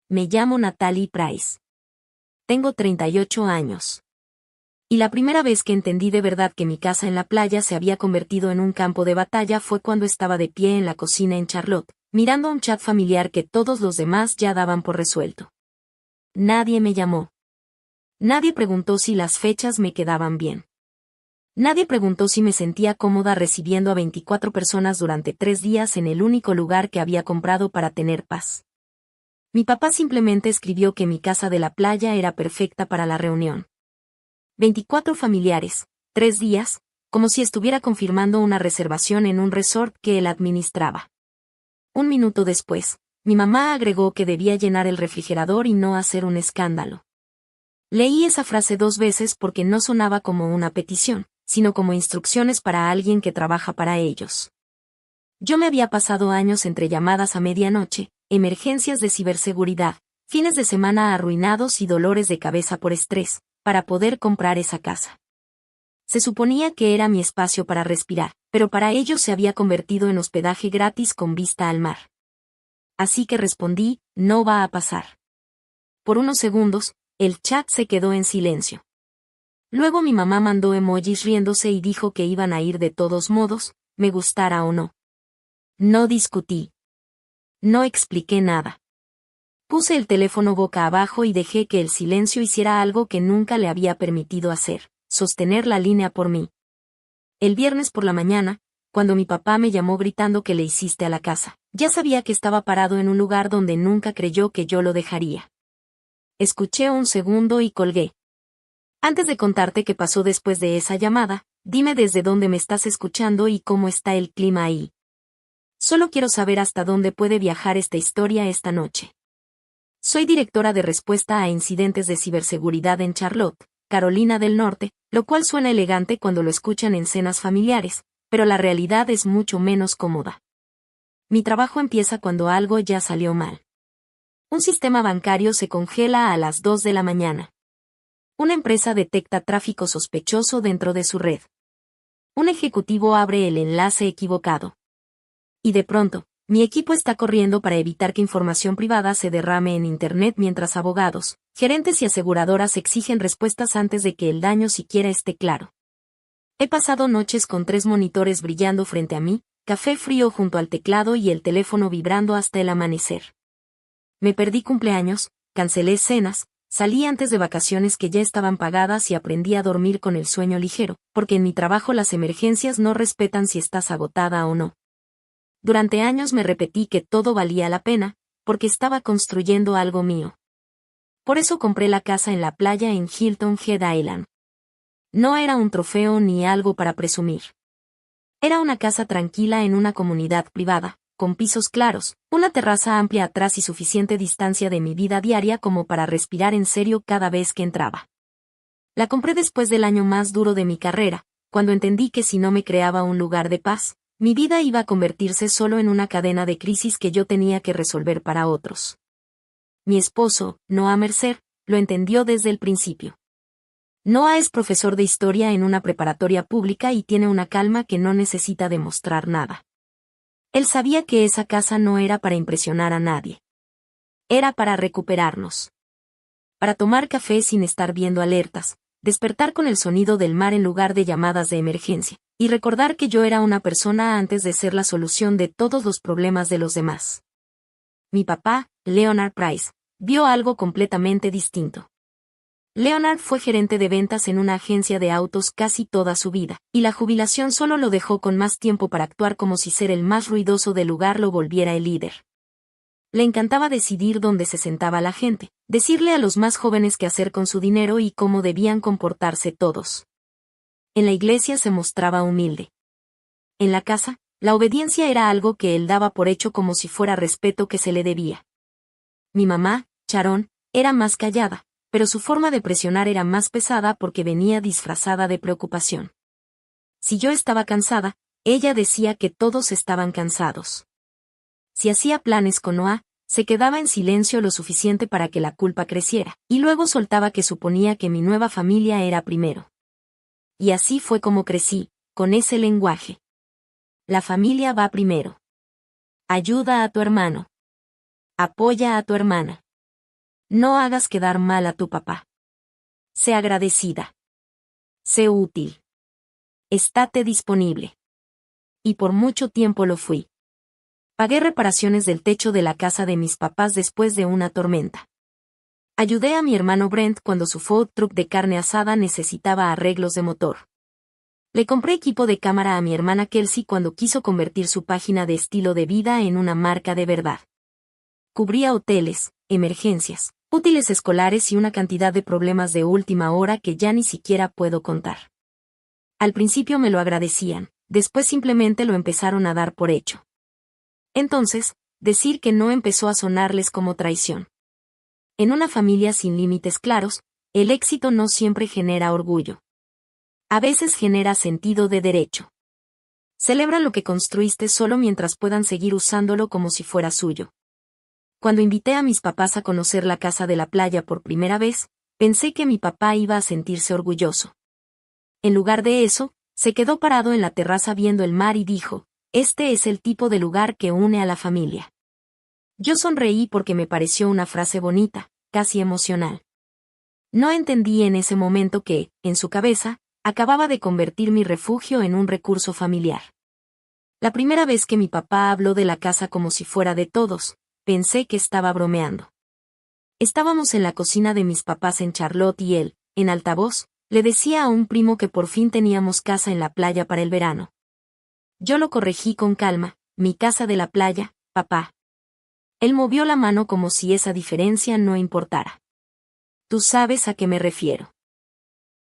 Me llamo Natalie Price. Tengo 38 años. Y la primera vez que entendí de verdad que mi casa en la playa se había convertido en un campo de batalla fue cuando estaba de pie en la cocina en Charlotte, mirando a un chat familiar que todos los demás ya daban por resuelto. Nadie me llamó. Nadie preguntó si las fechas me quedaban bien. Nadie preguntó si me sentía cómoda recibiendo a 24 personas durante 3 días en el único lugar que había comprado para tener paz. Mi papá simplemente escribió que mi casa de la playa era perfecta para la reunión. 24 familiares, 3 días, como si estuviera confirmando una reservación en un resort que él administraba. Un minuto después, mi mamá agregó que debía llenar el refrigerador y no hacer un escándalo. Leí esa frase 2 veces porque no sonaba como una petición, sino como instrucciones para alguien que trabaja para ellos. Yo me había pasado años entre llamadas a medianoche, emergencias de ciberseguridad, fines de semana arruinados y dolores de cabeza por estrés, para poder comprar esa casa. Se suponía que era mi espacio para respirar, pero para ellos se había convertido en hospedaje gratis con vista al mar. Así que respondí, no va a pasar. Por unos segundos, el chat se quedó en silencio. Luego mi mamá mandó emojis riéndose y dijo que iban a ir de todos modos, me gustara o no. No discutí. No expliqué nada. Puse el teléfono boca abajo y dejé que el silencio hiciera algo que nunca le había permitido hacer, sostener la línea por mí. El viernes por la mañana, cuando mi papá me llamó gritando que le hiciste a la casa, ya sabía que estaba parado en un lugar donde nunca creyó que yo lo dejaría. Escuché un segundo y colgué. Antes de contarte qué pasó después de esa llamada, dime desde dónde me estás escuchando y cómo está el clima ahí. Solo quiero saber hasta dónde puede viajar esta historia esta noche. Soy directora de respuesta a incidentes de ciberseguridad en Charlotte, Carolina del Norte, lo cual suena elegante cuando lo escuchan en cenas familiares, pero la realidad es mucho menos cómoda. Mi trabajo empieza cuando algo ya salió mal. Un sistema bancario se congela a las 2 de la mañana. Una empresa detecta tráfico sospechoso dentro de su red. Un ejecutivo abre el enlace equivocado. Y de pronto, mi equipo está corriendo para evitar que información privada se derrame en Internet mientras abogados, gerentes y aseguradoras exigen respuestas antes de que el daño siquiera esté claro. He pasado noches con 3 monitores brillando frente a mí, café frío junto al teclado y el teléfono vibrando hasta el amanecer. Me perdí cumpleaños, cancelé cenas, salí antes de vacaciones que ya estaban pagadas y aprendí a dormir con el sueño ligero, porque en mi trabajo las emergencias no respetan si estás agotada o no. Durante años me repetí que todo valía la pena, porque estaba construyendo algo mío. Por eso compré la casa en la playa en Hilton Head Island. No era un trofeo ni algo para presumir. Era una casa tranquila en una comunidad privada, con pisos claros, una terraza amplia atrás y suficiente distancia de mi vida diaria como para respirar en serio cada vez que entraba. La compré después del año más duro de mi carrera, cuando entendí que si no me creaba un lugar de paz, mi vida iba a convertirse solo en una cadena de crisis que yo tenía que resolver para otros. Mi esposo, Noah Mercer, lo entendió desde el principio. Noah es profesor de historia en una preparatoria pública y tiene una calma que no necesita demostrar nada. Él sabía que esa casa no era para impresionar a nadie. Era para recuperarnos. Para tomar café sin estar viendo alertas, despertar con el sonido del mar en lugar de llamadas de emergencia, y recordar que yo era una persona antes de ser la solución de todos los problemas de los demás. Mi papá, Leonard Price, vio algo completamente distinto. Leonard fue gerente de ventas en una agencia de autos casi toda su vida, y la jubilación solo lo dejó con más tiempo para actuar como si ser el más ruidoso del lugar lo volviera el líder. Le encantaba decidir dónde se sentaba la gente, decirle a los más jóvenes qué hacer con su dinero y cómo debían comportarse todos. En la iglesia se mostraba humilde. En la casa, la obediencia era algo que él daba por hecho como si fuera respeto que se le debía. Mi mamá, Sharon, era más callada, pero su forma de presionar era más pesada porque venía disfrazada de preocupación. Si yo estaba cansada, ella decía que todos estaban cansados. Si hacía planes con Noah, se quedaba en silencio lo suficiente para que la culpa creciera, y luego soltaba que suponía que mi nueva familia era primero. Y así fue como crecí, con ese lenguaje. La familia va primero. Ayuda a tu hermano. Apoya a tu hermana. No hagas quedar mal a tu papá. Sé agradecida. Sé útil. Estate disponible. Y por mucho tiempo lo fui. Pagué reparaciones del techo de la casa de mis papás después de una tormenta. Ayudé a mi hermano Brent cuando su food truck de carne asada necesitaba arreglos de motor. Le compré equipo de cámara a mi hermana Kelsey cuando quiso convertir su página de estilo de vida en una marca de verdad. Cubría hoteles, emergencias, útiles escolares y una cantidad de problemas de última hora que ya ni siquiera puedo contar. Al principio me lo agradecían, después simplemente lo empezaron a dar por hecho. Entonces, decir que no empezó a sonarles como traición. En una familia sin límites claros, el éxito no siempre genera orgullo. A veces genera sentido de derecho. Celebra lo que construiste solo mientras puedan seguir usándolo como si fuera suyo. Cuando invité a mis papás a conocer la casa de la playa por primera vez, pensé que mi papá iba a sentirse orgulloso. En lugar de eso, se quedó parado en la terraza viendo el mar y dijo, «Este es el tipo de lugar que une a la familia». Yo sonreí porque me pareció una frase bonita, casi emocional. No entendí en ese momento que, en su cabeza, acababa de convertir mi refugio en un recurso familiar. La primera vez que mi papá habló de la casa como si fuera de todos, pensé que estaba bromeando. Estábamos en la cocina de mis papás en Charlotte y él, en altavoz, le decía a un primo que por fin teníamos casa en la playa para el verano. Yo lo corregí con calma, «Mi casa de la playa, papá». Él movió la mano como si esa diferencia no importara. «Tú sabes a qué me refiero».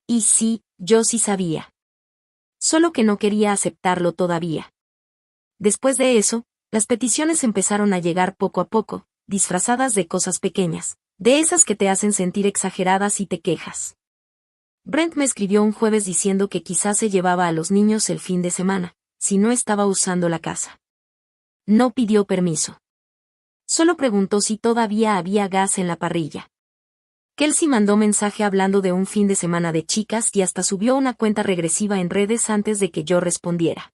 Y sí, yo sí sabía. Solo que no quería aceptarlo todavía. Después de eso, las peticiones empezaron a llegar poco a poco, disfrazadas de cosas pequeñas, de esas que te hacen sentir exageradas y te quejas. Brent me escribió un jueves diciendo que quizás se llevaba a los niños el fin de semana, si no estaba usando la casa. No pidió permiso. Solo preguntó si todavía había gas en la parrilla. Kelsey mandó mensaje hablando de un fin de semana de chicas y hasta subió una cuenta regresiva en redes antes de que yo respondiera.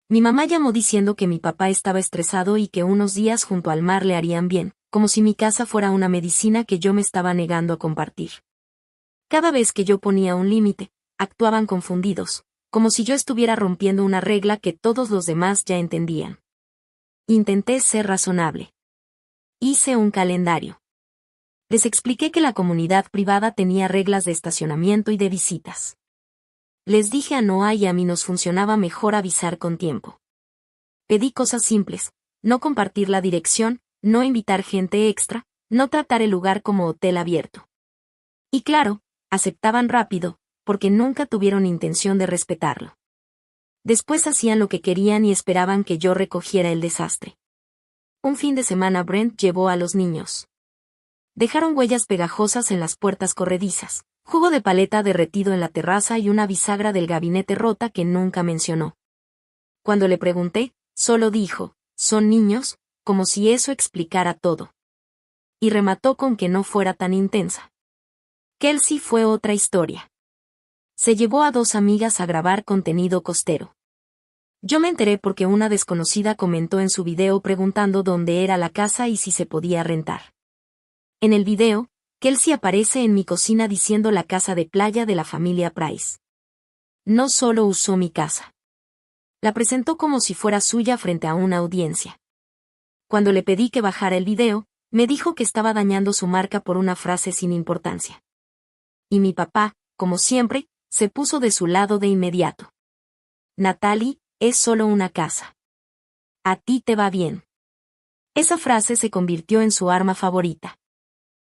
Mi mamá llamó diciendo que mi papá estaba estresado y que unos días junto al mar le harían bien, como si mi casa fuera una medicina que yo me estaba negando a compartir. Cada vez que yo ponía un límite, actuaban confundidos, como si yo estuviera rompiendo una regla que todos los demás ya entendían. Intenté ser razonable. Hice un calendario. Les expliqué que la comunidad privada tenía reglas de estacionamiento y de visitas. Les dije a Noah y a mí nos funcionaba mejor avisar con tiempo. Pedí cosas simples, no compartir la dirección, no invitar gente extra, no tratar el lugar como hotel abierto. Y claro, aceptaban rápido, porque nunca tuvieron intención de respetarlo. Después hacían lo que querían y esperaban que yo recogiera el desastre. Un fin de semana Brent llevó a los niños. Dejaron huellas pegajosas en las puertas corredizas, jugo de paleta derretido en la terraza y una bisagra del gabinete rota que nunca mencionó. Cuando le pregunté, solo dijo, «Son niños», como si eso explicara todo. Y remató con que no fuera tan intensa. Kelsey fue otra historia. Se llevó a 2 amigas a grabar contenido costero. Yo me enteré porque una desconocida comentó en su video preguntando dónde era la casa y si se podía rentar. En el video, Kelsey aparece en mi cocina diciendo la casa de playa de la familia Price. No solo usó mi casa. La presentó como si fuera suya frente a una audiencia. Cuando le pedí que bajara el video, me dijo que estaba dañando su marca por una frase sin importancia. Y mi papá, como siempre, se puso de su lado de inmediato. «Natalie, es solo una casa. A ti te va bien». Esa frase se convirtió en su arma favorita.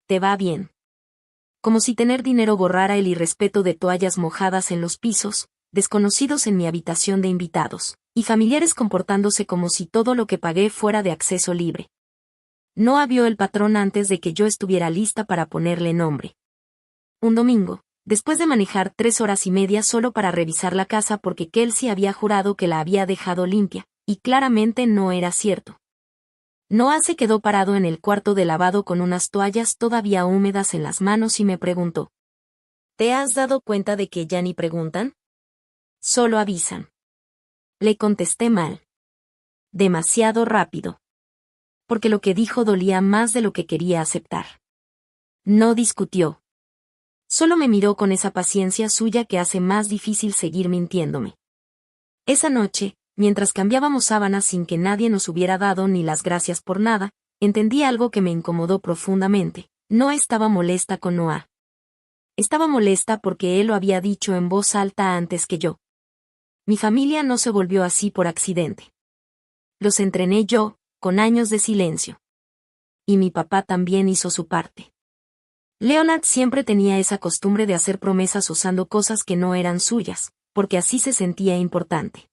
«Te va bien». Como si tener dinero borrara el irrespeto de toallas mojadas en los pisos, desconocidos en mi habitación de invitados, y familiares comportándose como si todo lo que pagué fuera de acceso libre. No vio el patrón antes de que yo estuviera lista para ponerle nombre. Un domingo, después de manejar 3 horas y media solo para revisar la casa porque Kelsey había jurado que la había dejado limpia, y claramente no era cierto. Noah se quedó parado en el cuarto de lavado con unas toallas todavía húmedas en las manos y me preguntó, «¿Te has dado cuenta de que ya ni preguntan? Solo avisan». Le contesté mal. Demasiado rápido. Porque lo que dijo dolía más de lo que quería aceptar. No discutió. Solo me miró con esa paciencia suya que hace más difícil seguir mintiéndome. Esa noche, mientras cambiábamos sábanas sin que nadie nos hubiera dado ni las gracias por nada, entendí algo que me incomodó profundamente. No estaba molesta con Noah. Estaba molesta porque él lo había dicho en voz alta antes que yo. Mi familia no se volvió así por accidente. Los entrené yo, con años de silencio. Y mi papá también hizo su parte. Leonard siempre tenía esa costumbre de hacer promesas usando cosas que no eran suyas, porque así se sentía importante.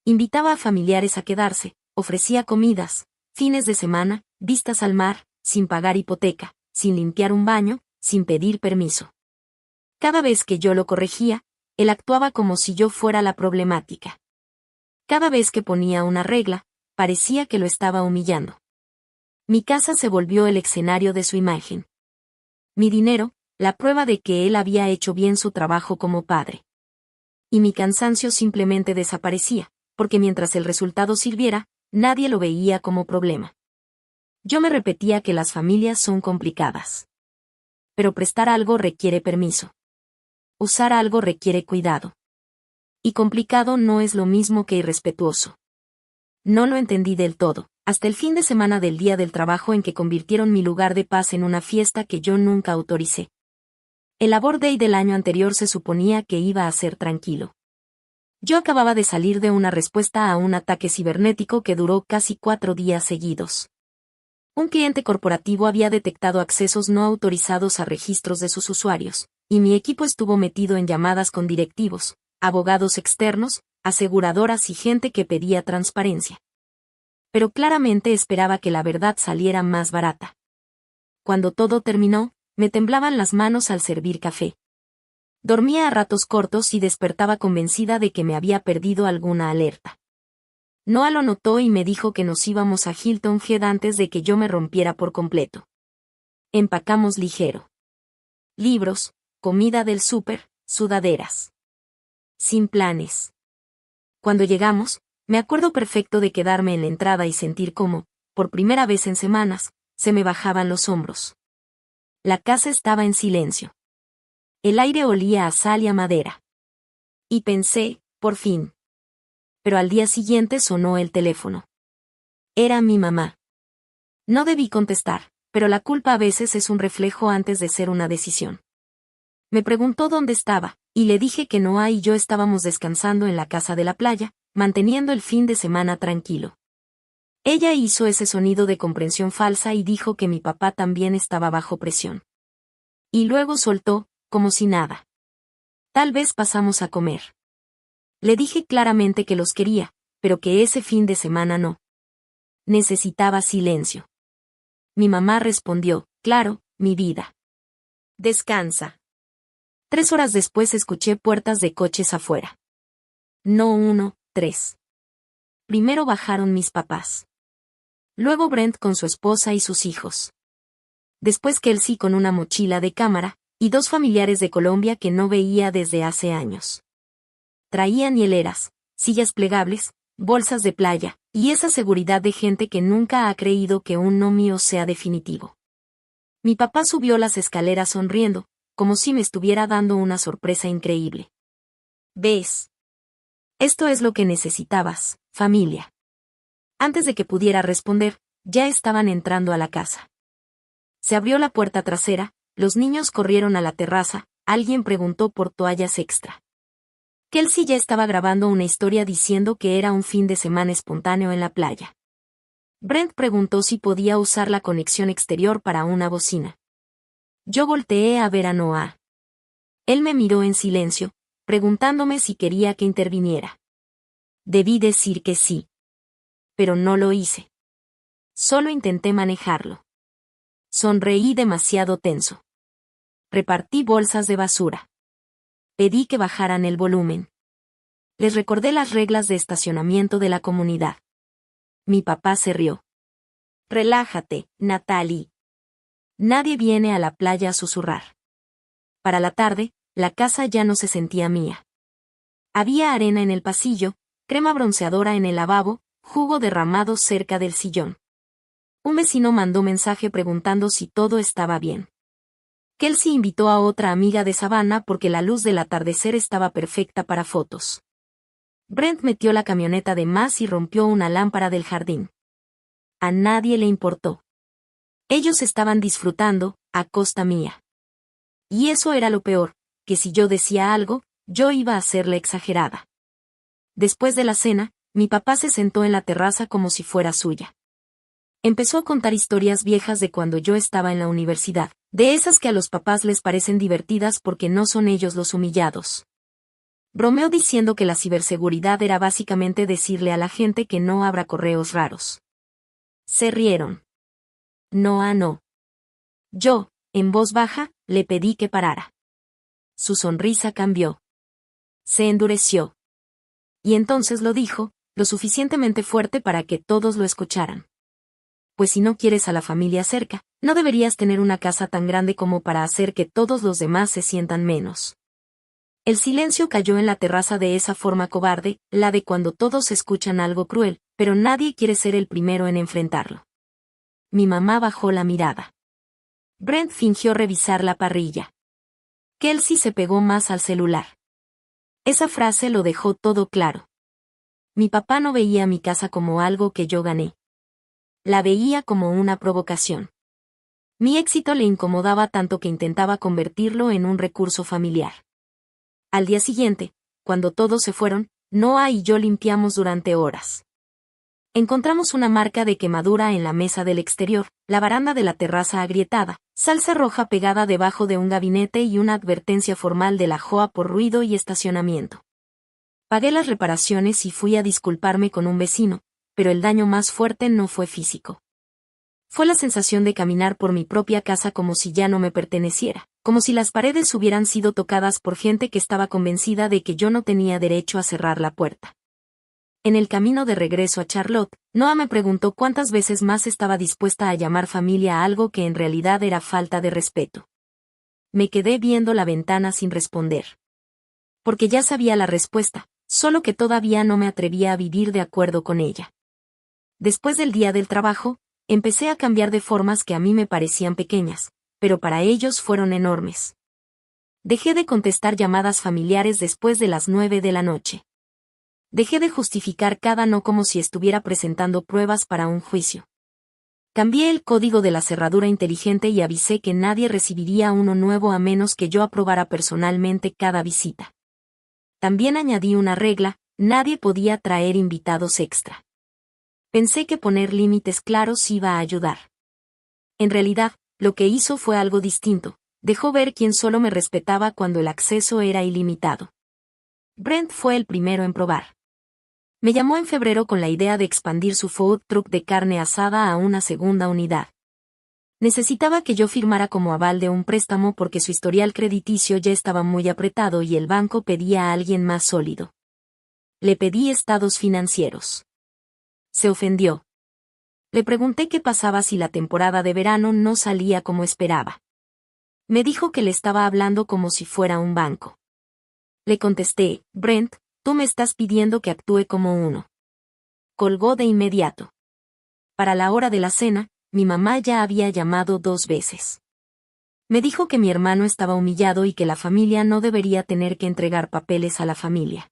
Invitaba a familiares a quedarse, ofrecía comidas, fines de semana, vistas al mar, sin pagar hipoteca, sin limpiar un baño, sin pedir permiso. Cada vez que yo lo corregía, él actuaba como si yo fuera la problemática. Cada vez que ponía una regla, parecía que lo estaba humillando. Mi casa se volvió el escenario de su imagen. Mi dinero, la prueba de que él había hecho bien su trabajo como padre. Y mi cansancio simplemente desaparecía, porque mientras el resultado sirviera, nadie lo veía como problema. Yo me repetía que las familias son complicadas. Pero prestar algo requiere permiso. Usar algo requiere cuidado. Y complicado no es lo mismo que irrespetuoso. No lo entendí del todo, hasta el fin de semana del Día del Trabajo en que convirtieron mi lugar de paz en una fiesta que yo nunca autoricé. El Labor Day del año anterior se suponía que iba a ser tranquilo. Yo acababa de salir de una respuesta a un ataque cibernético que duró casi 4 días seguidos. Un cliente corporativo había detectado accesos no autorizados a registros de sus usuarios, y mi equipo estuvo metido en llamadas con directivos, abogados externos, aseguradoras y gente que pedía transparencia. Pero claramente esperaba que la verdad saliera más barata. Cuando todo terminó, me temblaban las manos al servir café. Dormía a ratos cortos y despertaba convencida de que me había perdido alguna alerta. Noah lo notó y me dijo que nos íbamos a Hilton Head antes de que yo me rompiera por completo. Empacamos ligero. Libros, comida del súper, sudaderas. Sin planes. Cuando llegamos, me acuerdo perfecto de quedarme en la entrada y sentir cómo, por primera vez en semanas, se me bajaban los hombros. La casa estaba en silencio. El aire olía a sal y a madera. Y pensé, por fin. Pero al día siguiente sonó el teléfono. Era mi mamá. No debí contestar, pero la culpa a veces es un reflejo antes de ser una decisión. Me preguntó dónde estaba, y le dije que Noah y yo estábamos descansando en la casa de la playa, manteniendo el fin de semana tranquilo. Ella hizo ese sonido de comprensión falsa y dijo que mi papá también estaba bajo presión. Y luego soltó, como si nada. Tal vez pasamos a comer. Le dije claramente que los quería, pero que ese fin de semana no. Necesitaba silencio. Mi mamá respondió, claro, mi vida. Descansa. 3 horas después escuché puertas de coches afuera. No 1, 3. Primero bajaron mis papás. Luego Brent con su esposa y sus hijos. Después Kelsey con una mochila de cámara, y 2 familiares de Colombia que no veía desde hace años. Traían hieleras, sillas plegables, bolsas de playa, y esa seguridad de gente que nunca ha creído que un no mío sea definitivo. Mi papá subió las escaleras sonriendo, como si me estuviera dando una sorpresa increíble. ¿Ves? Esto es lo que necesitabas, familia. Antes de que pudiera responder, ya estaban entrando a la casa. Se abrió la puerta trasera, los niños corrieron a la terraza, alguien preguntó por toallas extra. Kelsey ya estaba grabando una historia diciendo que era un fin de semana espontáneo en la playa. Brent preguntó si podía usar la conexión exterior para una bocina. Yo volteé a ver a Noah. Él me miró en silencio, preguntándome si quería que interviniera. Debí decir que sí. Pero no lo hice. Solo intenté manejarlo. Sonreí demasiado tenso. Repartí bolsas de basura. Pedí que bajaran el volumen. Les recordé las reglas de estacionamiento de la comunidad. Mi papá se rió. Relájate, Natalie. Nadie viene a la playa a susurrar. Para la tarde, la casa ya no se sentía mía. Había arena en el pasillo, crema bronceadora en el lavabo, jugo derramado cerca del sillón. Un vecino mandó mensaje preguntando si todo estaba bien. Kelsey invitó a otra amiga de Savannah porque la luz del atardecer estaba perfecta para fotos. Brent metió la camioneta de más y rompió una lámpara del jardín. A nadie le importó. Ellos estaban disfrutando, a costa mía. Y eso era lo peor, que si yo decía algo, yo iba a hacerle exagerada. Después de la cena, mi papá se sentó en la terraza como si fuera suya. Empezó a contar historias viejas de cuando yo estaba en la universidad, de esas que a los papás les parecen divertidas porque no son ellos los humillados. Bromeó diciendo que la ciberseguridad era básicamente decirle a la gente que no habrá correos raros. Se rieron. No. Yo, en voz baja, le pedí que parara. Su sonrisa cambió. Se endureció. Y entonces lo dijo, lo suficientemente fuerte para que todos lo escucharan. Pues si no quieres a la familia cerca, no deberías tener una casa tan grande como para hacer que todos los demás se sientan menos. El silencio cayó en la terraza de esa forma cobarde, la de cuando todos escuchan algo cruel, pero nadie quiere ser el primero en enfrentarlo. Mi mamá bajó la mirada. Brent fingió revisar la parrilla. Kelsey se pegó más al celular. Esa frase lo dejó todo claro. Mi papá no veía mi casa como algo que yo gané. La veía como una provocación. Mi éxito le incomodaba tanto que intentaba convertirlo en un recurso familiar. Al día siguiente, cuando todos se fueron, Noah y yo limpiamos durante horas. Encontramos una marca de quemadura en la mesa del exterior, la baranda de la terraza agrietada, salsa roja pegada debajo de un gabinete y una advertencia formal de la JOA por ruido y estacionamiento. Pagué las reparaciones y fui a disculparme con un vecino, pero el daño más fuerte no fue físico. Fue la sensación de caminar por mi propia casa como si ya no me perteneciera, como si las paredes hubieran sido tocadas por gente que estaba convencida de que yo no tenía derecho a cerrar la puerta. En el camino de regreso a Charlotte, Noah me preguntó cuántas veces más estaba dispuesta a llamar familia a algo que en realidad era falta de respeto. Me quedé viendo la ventana sin responder. Porque ya sabía la respuesta, solo que todavía no me atrevía a vivir de acuerdo con ella. Después del día del trabajo, empecé a cambiar de formas que a mí me parecían pequeñas, pero para ellos fueron enormes. Dejé de contestar llamadas familiares después de las 9 de la noche. Dejé de justificar cada no como si estuviera presentando pruebas para un juicio. Cambié el código de la cerradura inteligente y avisé que nadie recibiría uno nuevo a menos que yo aprobara personalmente cada visita. También añadí una regla, nadie podía traer invitados extra. Pensé que poner límites claros iba a ayudar. En realidad, lo que hizo fue algo distinto, dejó ver quién solo me respetaba cuando el acceso era ilimitado. Brent fue el primero en probar. Me llamó en febrero con la idea de expandir su food truck de carne asada a una segunda unidad. Necesitaba que yo firmara como aval de un préstamo porque su historial crediticio ya estaba muy apretado y el banco pedía a alguien más sólido. Le pedí estados financieros. Se ofendió. Le pregunté qué pasaba si la temporada de verano no salía como esperaba. Me dijo que le estaba hablando como si fuera un banco. Le contesté, Brent, tú me estás pidiendo que actúe como uno. Colgó de inmediato. Para la hora de la cena, mi mamá ya había llamado 2 veces. Me dijo que mi hermano estaba humillado y que la familia no debería tener que entregar papeles a la familia.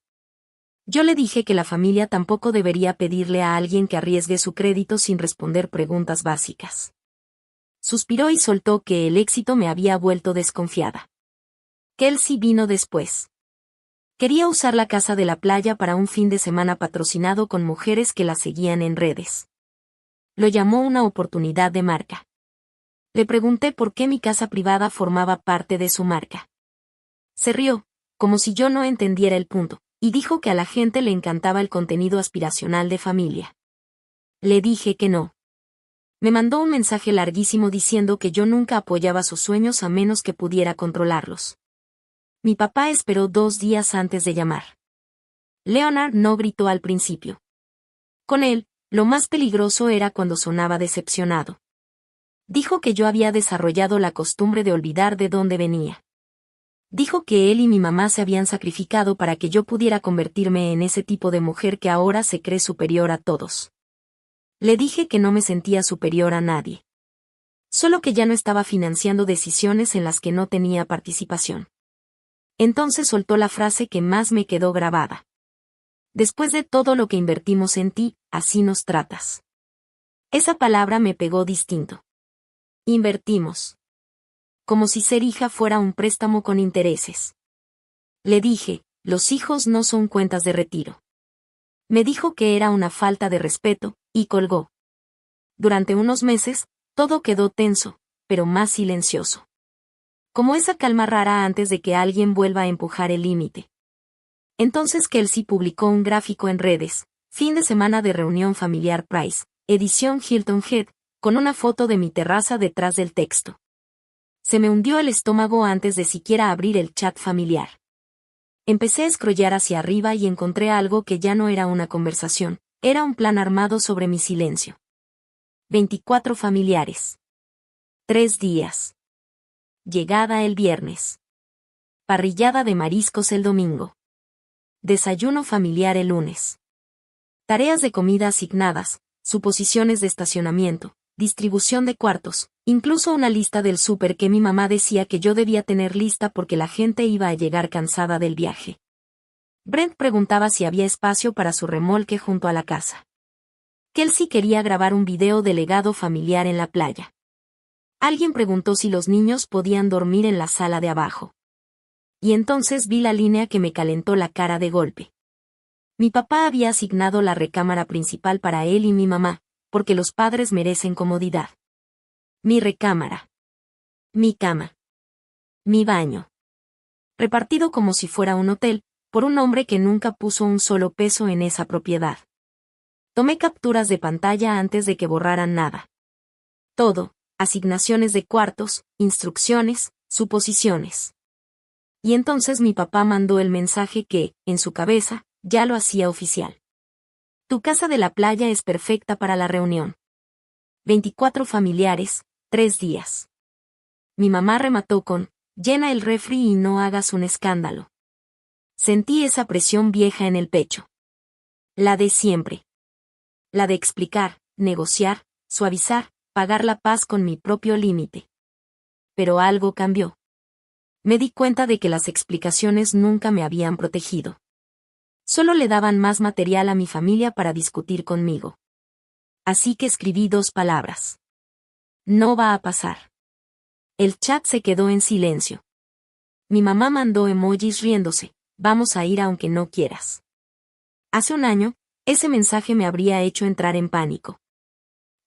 Yo le dije que la familia tampoco debería pedirle a alguien que arriesgue su crédito sin responder preguntas básicas. Suspiró y soltó que el éxito me había vuelto desconfiada. Kelsey vino después. Quería usar la casa de la playa para un fin de semana patrocinado con mujeres que la seguían en redes. Lo llamó una oportunidad de marca. Le pregunté por qué mi casa privada formaba parte de su marca. Se rió, como si yo no entendiera el punto, y dijo que a la gente le encantaba el contenido aspiracional de familia. Le dije que no. Me mandó un mensaje larguísimo diciendo que yo nunca apoyaba sus sueños a menos que pudiera controlarlos. Mi papá esperó 2 días antes de llamar. Leonard no gritó al principio. Con él, lo más peligroso era cuando sonaba decepcionado. Dijo que yo había desarrollado la costumbre de olvidar de dónde venía. Dijo que él y mi mamá se habían sacrificado para que yo pudiera convertirme en ese tipo de mujer que ahora se cree superior a todos. Le dije que no me sentía superior a nadie. Solo que ya no estaba financiando decisiones en las que no tenía participación. Entonces soltó la frase que más me quedó grabada. Después de todo lo que invertimos en ti, así nos tratas. Esa palabra me pegó distinto. Invertimos. Como si ser hija fuera un préstamo con intereses. Le dije, los hijos no son cuentas de retiro. Me dijo que era una falta de respeto, y colgó. Durante unos meses, todo quedó tenso, pero más silencioso. Como esa calma rara antes de que alguien vuelva a empujar el límite. Entonces Kelsey publicó un gráfico en redes, fin de semana de reunión familiar Price, edición Hilton Head, con una foto de mi terraza detrás del texto. Se me hundió el estómago antes de siquiera abrir el chat familiar. Empecé a scrollear hacia arriba y encontré algo que ya no era una conversación, era un plan armado sobre mi silencio. 24 familiares. 3 días. Llegada el viernes. Parrillada de mariscos el domingo. Desayuno familiar el lunes. Tareas de comida asignadas, suposiciones de estacionamiento, distribución de cuartos, incluso una lista del súper que mi mamá decía que yo debía tener lista porque la gente iba a llegar cansada del viaje. Brent preguntaba si había espacio para su remolque junto a la casa. Kelsey quería grabar un video de legado familiar en la playa. Alguien preguntó si los niños podían dormir en la sala de abajo. Y entonces vi la línea que me calentó la cara de golpe. Mi papá había asignado la recámara principal para él y mi mamá, porque los padres merecen comodidad. Mi recámara. Mi cama. Mi baño. Repartido como si fuera un hotel, por un hombre que nunca puso un solo peso en esa propiedad. Tomé capturas de pantalla antes de que borraran nada. Todo, asignaciones de cuartos, instrucciones, suposiciones. Y entonces mi papá mandó el mensaje que, en su cabeza, ya lo hacía oficial. Tu casa de la playa es perfecta para la reunión. 24 familiares, 3 días. Mi mamá remató con, llena el refri y no hagas un escándalo. Sentí esa presión vieja en el pecho. La de siempre. La de explicar, negociar, suavizar, pagar la paz con mi propio límite. Pero algo cambió. Me di cuenta de que las explicaciones nunca me habían protegido. Solo le daban más material a mi familia para discutir conmigo. Así que escribí 2 palabras. No va a pasar. El chat se quedó en silencio. Mi mamá mandó emojis riéndose, vamos a ir aunque no quieras. Hace un año, ese mensaje me habría hecho entrar en pánico.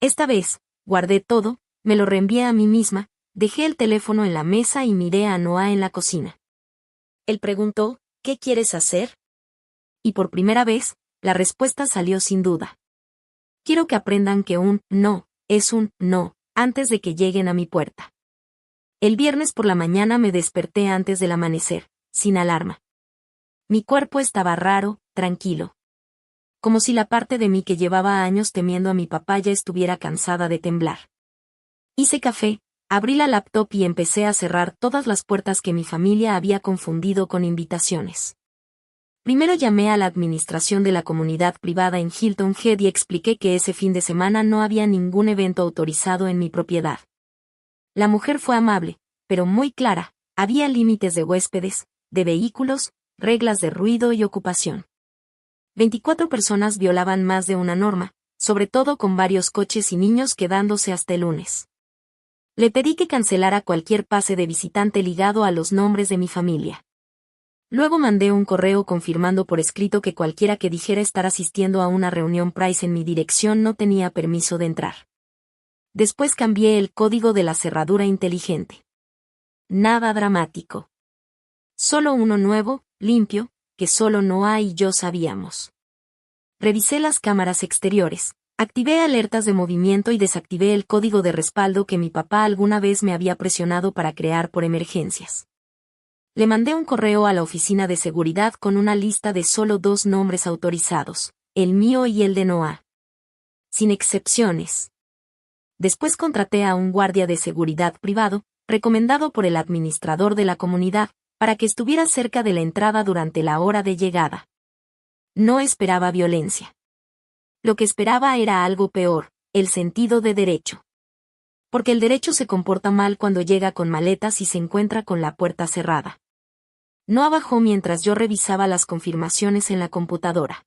Esta vez, guardé todo, me lo reenvié a mí misma, dejé el teléfono en la mesa y miré a Noah en la cocina. Él preguntó, ¿qué quieres hacer? Y por primera vez, la respuesta salió sin duda. Quiero que aprendan que un no es un no, antes de que lleguen a mi puerta. El viernes por la mañana me desperté antes del amanecer, sin alarma. Mi cuerpo estaba raro, tranquilo. Como si la parte de mí que llevaba años temiendo a mi papá ya estuviera cansada de temblar. Hice café, abrí la laptop y empecé a cerrar todas las puertas que mi familia había confundido con invitaciones. Primero llamé a la administración de la comunidad privada en Hilton Head y expliqué que ese fin de semana no había ningún evento autorizado en mi propiedad. La mujer fue amable, pero muy clara, había límites de huéspedes, de vehículos, reglas de ruido y ocupación. 24 personas violaban más de una norma, sobre todo con varios coches y niños quedándose hasta el lunes. Le pedí que cancelara cualquier pase de visitante ligado a los nombres de mi familia. Luego mandé un correo confirmando por escrito que cualquiera que dijera estar asistiendo a una reunión Price en mi dirección no tenía permiso de entrar. Después cambié el código de la cerradura inteligente. Nada dramático. Solo uno nuevo, limpio, que solo Noah y yo sabíamos. Revisé las cámaras exteriores, activé alertas de movimiento y desactivé el código de respaldo que mi papá alguna vez me había presionado para crear por emergencias. Le mandé un correo a la oficina de seguridad con una lista de solo 2 nombres autorizados, el mío y el de Noah. Sin excepciones. Después contraté a un guardia de seguridad privado, recomendado por el administrador de la comunidad, para que estuviera cerca de la entrada durante la hora de llegada. No esperaba violencia. Lo que esperaba era algo peor, el sentido de derecho. Porque el derecho se comporta mal cuando llega con maletas y se encuentra con la puerta cerrada. No bajó mientras yo revisaba las confirmaciones en la computadora.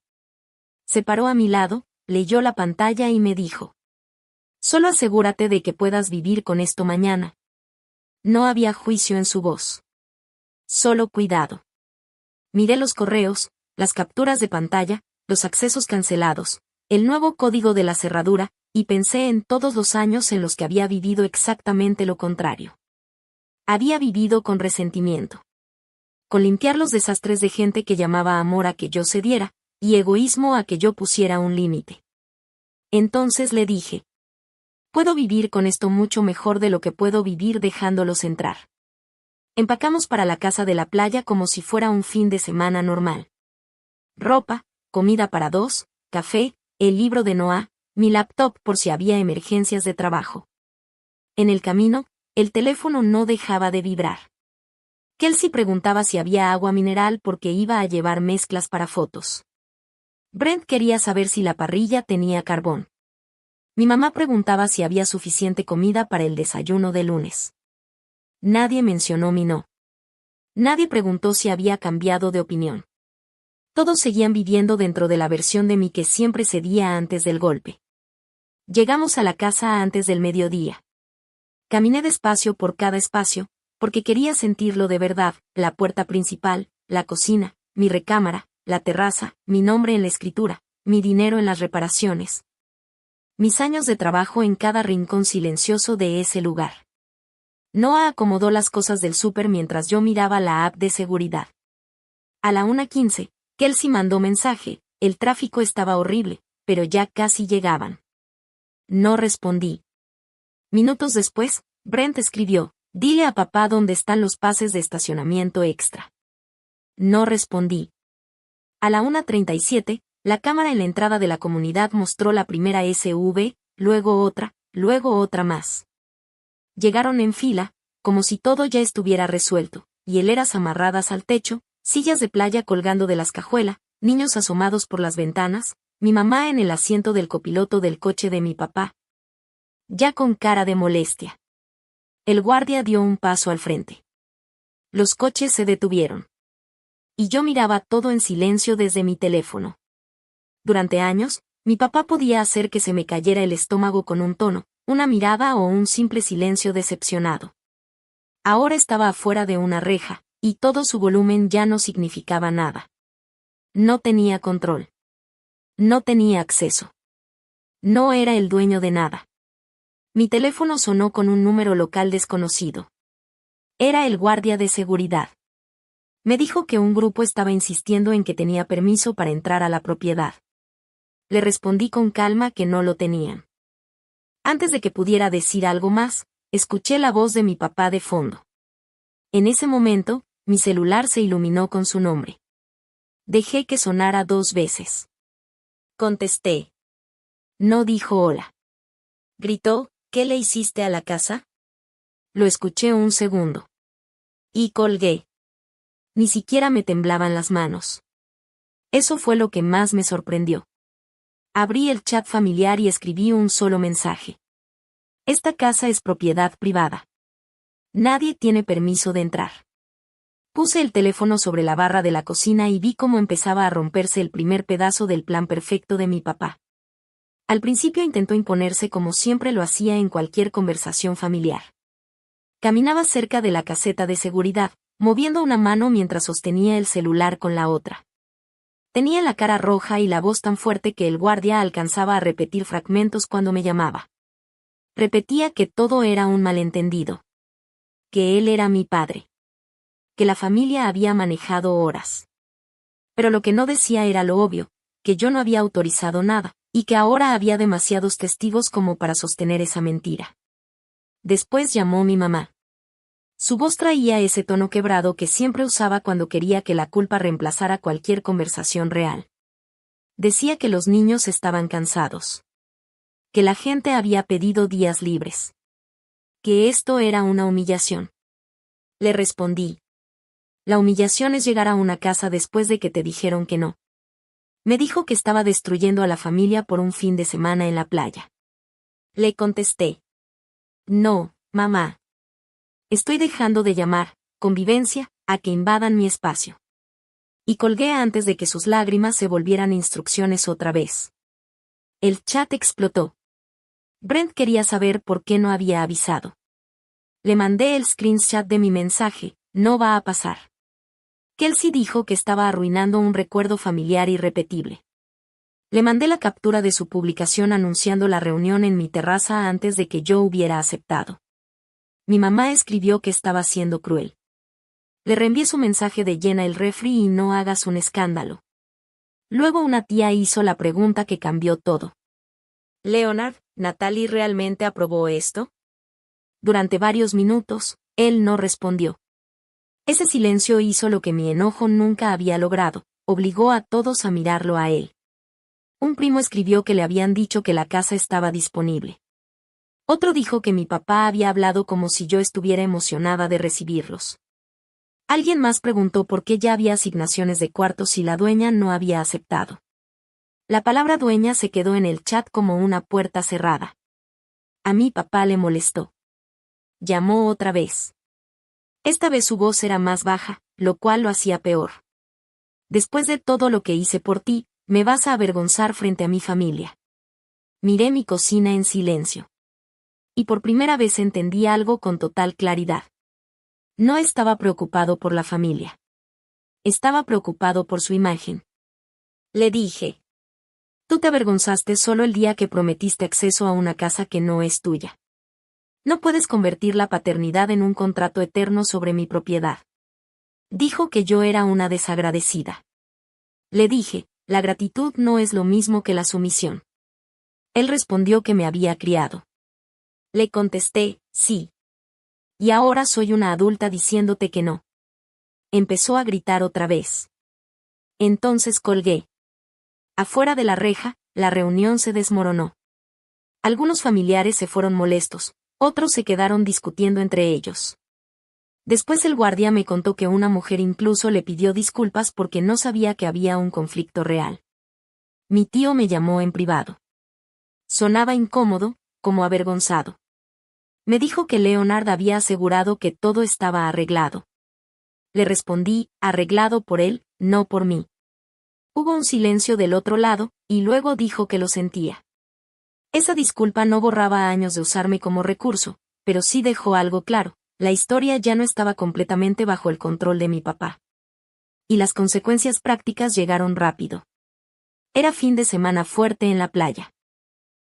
Se paró a mi lado, leyó la pantalla y me dijo: solo asegúrate de que puedas vivir con esto mañana. No había juicio en su voz. Solo cuidado. Miré los correos, las capturas de pantalla, los accesos cancelados, el nuevo código de la cerradura, y pensé en todos los años en los que había vivido exactamente lo contrario. Había vivido con resentimiento. Con limpiar los desastres de gente que llamaba amor a que yo cediera, y egoísmo a que yo pusiera un límite. Entonces le dije: puedo vivir con esto mucho mejor de lo que puedo vivir dejándolos entrar. Empacamos para la casa de la playa como si fuera un fin de semana normal. Ropa, comida para dos, café, el libro de Noah, mi laptop por si había emergencias de trabajo. En el camino, el teléfono no dejaba de vibrar. Kelsey preguntaba si había agua mineral porque iba a llevar mezclas para fotos. Brent quería saber si la parrilla tenía carbón. Mi mamá preguntaba si había suficiente comida para el desayuno de lunes. Nadie mencionó mi no. Nadie preguntó si había cambiado de opinión. Todos seguían viviendo dentro de la versión de mí que siempre cedía antes del golpe. Llegamos a la casa antes del mediodía. Caminé despacio por cada espacio, porque quería sentirlo de verdad: la puerta principal, la cocina, mi recámara, la terraza, mi nombre en la escritura, mi dinero en las reparaciones. Mis años de trabajo en cada rincón silencioso de ese lugar. Noah acomodó las cosas del súper mientras yo miraba la app de seguridad. A la 1:15, Kelsey mandó mensaje: el tráfico estaba horrible, pero ya casi llegaban. No respondí. Minutos después, Brent escribió: dile a papá dónde están los pases de estacionamiento extra. No respondí. A la 1:37, la cámara en la entrada de la comunidad mostró la primera SUV, luego otra más. Llegaron en fila, como si todo ya estuviera resuelto: hieleras amarradas al techo, sillas de playa colgando de las cajuelas, niños asomados por las ventanas, mi mamá en el asiento del copiloto del coche de mi papá, ya con cara de molestia. El guardia dio un paso al frente. Los coches se detuvieron. Y yo miraba todo en silencio desde mi teléfono. Durante años, mi papá podía hacer que se me cayera el estómago con un tono, una mirada o un simple silencio decepcionado. Ahora estaba afuera de una reja, y todo su volumen ya no significaba nada. No tenía control. No tenía acceso. No era el dueño de nada. Mi teléfono sonó con un número local desconocido. Era el guardia de seguridad. Me dijo que un grupo estaba insistiendo en que tenía permiso para entrar a la propiedad. Le respondí con calma que no lo tenían. Antes de que pudiera decir algo más, escuché la voz de mi papá de fondo. En ese momento, mi celular se iluminó con su nombre. Dejé que sonara 2 veces. Contesté. No dijo hola. Gritó: ¿qué le hiciste a la casa? Lo escuché un segundo. Y colgué. Ni siquiera me temblaban las manos. Eso fue lo que más me sorprendió. Abrí el chat familiar y escribí un solo mensaje. Esta casa es propiedad privada. Nadie tiene permiso de entrar. Puse el teléfono sobre la barra de la cocina y vi cómo empezaba a romperse el primer pedazo del plan perfecto de mi papá. Al principio intentó imponerse como siempre lo hacía en cualquier conversación familiar. Caminaba cerca de la caseta de seguridad, moviendo una mano mientras sostenía el celular con la otra. Tenía la cara roja y la voz tan fuerte que el guardia alcanzaba a repetir fragmentos cuando me llamaba. Repetía que todo era un malentendido. Que él era mi padre. Que la familia había manejado horas. Pero lo que no decía era lo obvio: que yo no había autorizado nada, y que ahora había demasiados testigos como para sostener esa mentira. Después llamó mi mamá. Su voz traía ese tono quebrado que siempre usaba cuando quería que la culpa reemplazara cualquier conversación real. Decía que los niños estaban cansados. Que la gente había pedido días libres. Que esto era una humillación. Le respondí. La humillación es llegar a una casa después de que te dijeron que no. Me dijo que estaba destruyendo a la familia por un fin de semana en la playa. Le contesté. No, mamá. Estoy dejando de llamar, convivencia, a que invadan mi espacio. Y colgué antes de que sus lágrimas se volvieran instrucciones otra vez. El chat explotó. Brent quería saber por qué no había avisado. Le mandé el screenshot de mi mensaje, no va a pasar. Kelsey dijo que estaba arruinando un recuerdo familiar irrepetible. Le mandé la captura de su publicación anunciando la reunión en mi terraza antes de que yo hubiera aceptado. Mi mamá escribió que estaba siendo cruel. Le reenvié su mensaje de llena el refri y no hagas un escándalo. Luego una tía hizo la pregunta que cambió todo. Leonard, ¿Natalie realmente aprobó esto? Durante varios minutos, él no respondió. Ese silencio hizo lo que mi enojo nunca había logrado, obligó a todos a mirarlo a él. Un primo escribió que le habían dicho que la casa estaba disponible. Otro dijo que mi papá había hablado como si yo estuviera emocionada de recibirlos. Alguien más preguntó por qué ya había asignaciones de cuartos si la dueña no había aceptado. La palabra dueña se quedó en el chat como una puerta cerrada. A mi papá le molestó. Llamó otra vez. Esta vez su voz era más baja, lo cual lo hacía peor. Después de todo lo que hice por ti, me vas a avergonzar frente a mi familia. Miré mi cocina en silencio. Y por primera vez entendí algo con total claridad. No estaba preocupado por la familia. Estaba preocupado por su imagen. Le dije. Tú te avergonzaste solo el día que prometiste acceso a una casa que no es tuya. No puedes convertir la paternidad en un contrato eterno sobre mi propiedad. Dijo que yo era una desagradecida. Le dije, la gratitud no es lo mismo que la sumisión. Él respondió que me había criado. Le contesté, sí. Y ahora soy una adulta diciéndote que no. Empezó a gritar otra vez. Entonces colgué. Afuera de la reja, la reunión se desmoronó. Algunos familiares se fueron molestos, otros se quedaron discutiendo entre ellos. Después el guardia me contó que una mujer incluso le pidió disculpas porque no sabía que había un conflicto real. Mi tío me llamó en privado. Sonaba incómodo, como avergonzado. Me dijo que Leonard había asegurado que todo estaba arreglado. Le respondí, arreglado por él, no por mí. Hubo un silencio del otro lado, y luego dijo que lo sentía. Esa disculpa no borraba años de usarme como recurso, pero sí dejó algo claro. La historia ya no estaba completamente bajo el control de mi papá. Y las consecuencias prácticas llegaron rápido. Era fin de semana fuerte en la playa.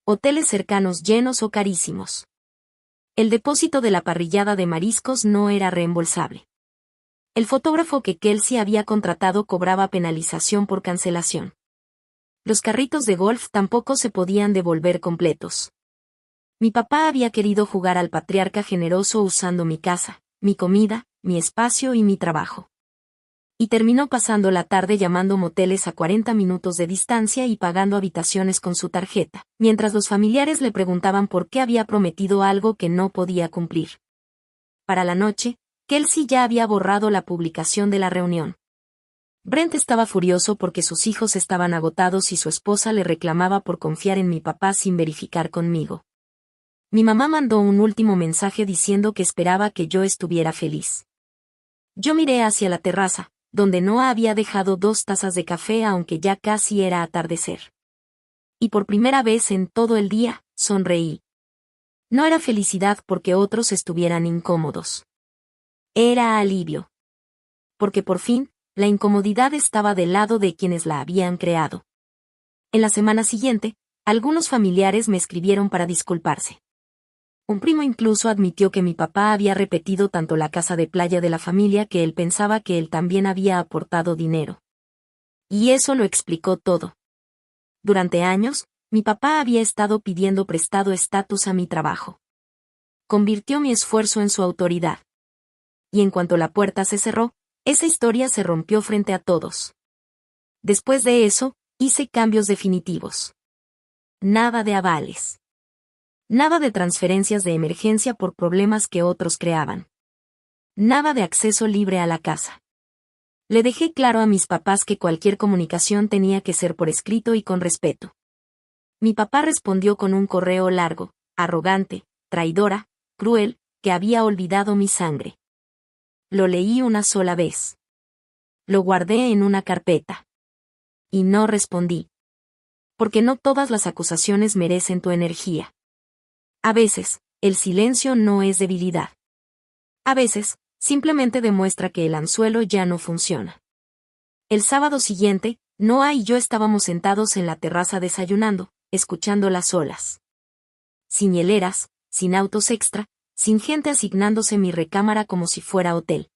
Hoteles cercanos llenos o carísimos. El depósito de la parrillada de mariscos no era reembolsable. El fotógrafo que Kelsey había contratado cobraba penalización por cancelación. Los carritos de golf tampoco se podían devolver completos. Mi papá había querido jugar al patriarca generoso usando mi casa, mi comida, mi espacio y mi trabajo. Y terminó pasando la tarde llamando moteles a 40 minutos de distancia y pagando habitaciones con su tarjeta, mientras los familiares le preguntaban por qué había prometido algo que no podía cumplir. Para la noche, Kelsey ya había borrado la publicación de la reunión. Brent estaba furioso porque sus hijos estaban agotados y su esposa le reclamaba por confiar en mi papá sin verificar conmigo. Mi mamá mandó un último mensaje diciendo que esperaba que yo estuviera feliz. Yo miré hacia la terraza, donde Noah había dejado 2 tazas de café aunque ya casi era atardecer. Y por primera vez en todo el día, sonreí. No era felicidad porque otros estuvieran incómodos. Era alivio. Porque por fin, la incomodidad estaba del lado de quienes la habían creado. En la semana siguiente, algunos familiares me escribieron para disculparse. Un primo incluso admitió que mi papá había repetido tanto la casa de playa de la familia que él pensaba que él también había aportado dinero. Y eso lo explicó todo. Durante años, mi papá había estado pidiendo prestado estatus a mi trabajo. Convirtió mi esfuerzo en su autoridad. Y en cuanto la puerta se cerró, esa historia se rompió frente a todos. Después de eso, hice cambios definitivos. Nada de avales. Nada de transferencias de emergencia por problemas que otros creaban. Nada de acceso libre a la casa. Le dejé claro a mis papás que cualquier comunicación tenía que ser por escrito y con respeto. Mi papá respondió con un correo largo, arrogante, traidora, cruel, que había olvidado mi sangre. Lo leí una sola vez. Lo guardé en una carpeta. Y no respondí. Porque no todas las acusaciones merecen tu energía. A veces, el silencio no es debilidad. A veces, simplemente demuestra que el anzuelo ya no funciona. El sábado siguiente, Noah y yo estábamos sentados en la terraza desayunando, escuchando las olas. Sin hieleras, sin autos extra, sin gente asignándose mi recámara como si fuera hotel.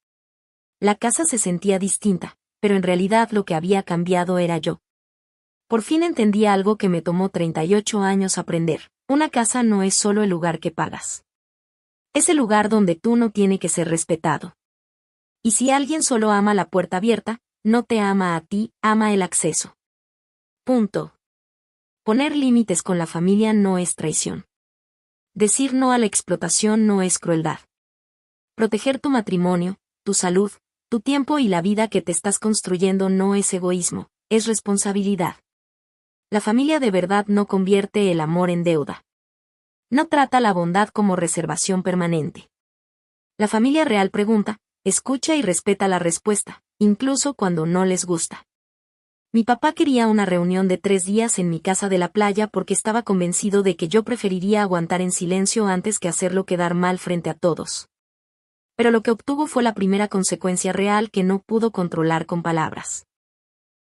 La casa se sentía distinta, pero en realidad lo que había cambiado era yo. Por fin entendí algo que me tomó 38 años aprender. Una casa no es solo el lugar que pagas. Es el lugar donde tú no tienes que ser respetado. Y si alguien solo ama la puerta abierta, no te ama a ti, ama el acceso. Punto. Poner límites con la familia no es traición. Decir no a la explotación no es crueldad. Proteger tu matrimonio, tu salud, tu tiempo y la vida que te estás construyendo no es egoísmo, es responsabilidad. La familia de verdad no convierte el amor en deuda. No trata la bondad como reservación permanente. La familia real pregunta, escucha y respeta la respuesta, incluso cuando no les gusta. Mi papá quería una reunión de 3 días en mi casa de la playa porque estaba convencido de que yo preferiría aguantar en silencio antes que hacerlo quedar mal frente a todos. Pero lo que obtuvo fue la primera consecuencia real que no pudo controlar con palabras.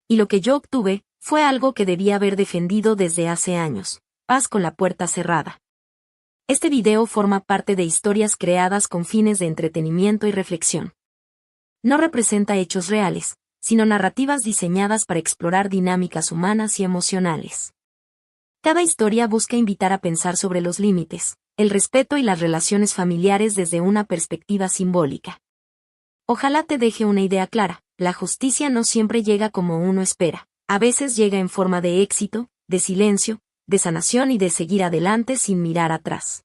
Y lo que yo obtuve, fue algo que debía haber defendido desde hace años, paz con la puerta cerrada. Este video forma parte de historias creadas con fines de entretenimiento y reflexión. No representa hechos reales, sino narrativas diseñadas para explorar dinámicas humanas y emocionales. Cada historia busca invitar a pensar sobre los límites, el respeto y las relaciones familiares desde una perspectiva simbólica. Ojalá te deje una idea clara, la justicia no siempre llega como uno espera, a veces llega en forma de éxito, de silencio, de sanación y de seguir adelante sin mirar atrás.